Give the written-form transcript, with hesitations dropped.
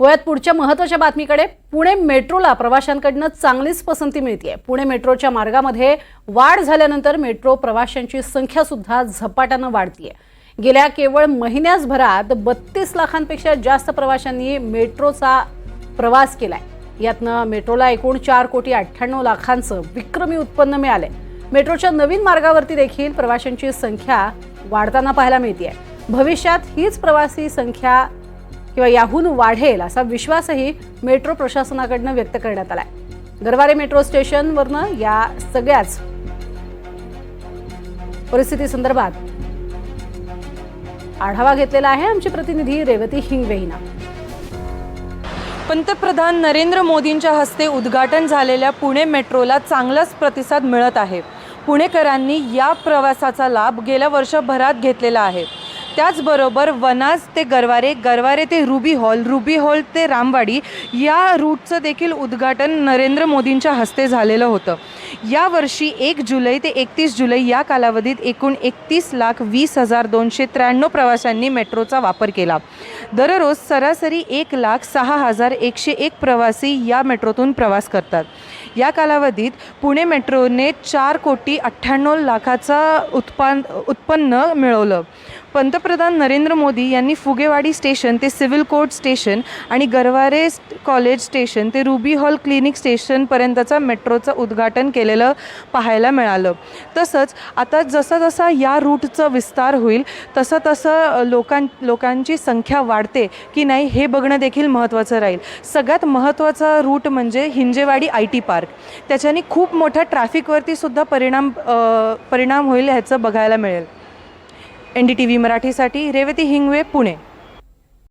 वयात पुढच्या महत्त्वाच्या बातमीकडे पुणे मेट्रोला प्रवाशांकडून चांगलीच पसंती मिळतेय। पुणे मेट्रोच्या मार्गामध्ये वाढ झाल्यानंतर मेट्रो प्रवाशांची संख्या सुद्धा झपाट्याने वाढतेय। गेल्या केवळ महिन्याभरात 32 लाखांपेक्षा जास्त प्रवाशांनी मेट्रोचा प्रवास केलाय। यातनं मेट्रोला एकूण 4,98,00,000 विक्रमी उत्पन्न मिळाले। मेट्रोच्या नवीन मार्गावरती देखील प्रवाशांची संख्या वाढताना पाहायला मिळतेय। भविष्यात हीच प्रवासी संख्या किंवा याहून वाढेल असा विश्वासही मेट्रो प्रशासनाकडून व्यक्त करण्यात आलाय। गरवारे मेट्रो स्टेशनवरनं या सगळ्याच परिस्थिती संदर्भात आढावा घेतलेला आहे आमची प्रतिनिधी रेवती हिंगवे हिने। पंतप्रधान नरेंद्र मोदींच्या हस्ते उद्घाटन झालेल्या पुणे मेट्रोला चांगलाच प्रतिसाद मिळत आहे। पुणेकरांनी या प्रवासाचा लाभ गेल्या वर्षभरात घेतलेला आहे। त्याचबरोबर वनाज ते गरवारे, गरवारे ते रुबी हॉल ते रामवाडी या रूटचं देखील उद्घाटन नरेंद्र मोदींच्या हस्ते झालेलं होतं। यावर्षी 1 जुलै ते 31 जुलै या कालावधीत एकूण 31,20,293 प्रवाशांनी मेट्रोचा वापर केला। दररोज सरासरी 1,06,101 प्रवासी या मेट्रोतून प्रवास करतात। या कालावधीत पुणे मेट्रोने 4,98,00,000 उत्पन्न मिळवलं। पंतप्रधान नरेंद्र मोदी यांनी फुगेवाडी स्टेशन ते सिव्हिल कोर्ट स्टेशन आणि गरवारे कॉलेज स्टेशन ते रुबी हॉल क्लिनिक स्टेशनपर्यंतचा मेट्रोचं उद्घाटन केलेलं पाहायला मिळालं। तसंच आता जसा या रूटचा विस्तार होईल तसं लोकांची संख्या वाढते की नाही हे बघणं देखील महत्त्वाचं राहील। सगळ्यात महत्त्वाचा रूट म्हणजे हिंजेवाडी IT पार्क। त्याच्याने खूप मोठ्या ट्रॅफिकवरती सुद्धा परिणाम होईल ह्याचं बघायला मिळेल। NDTV मराठीसाठी रेवती हिंगवे, पुणे।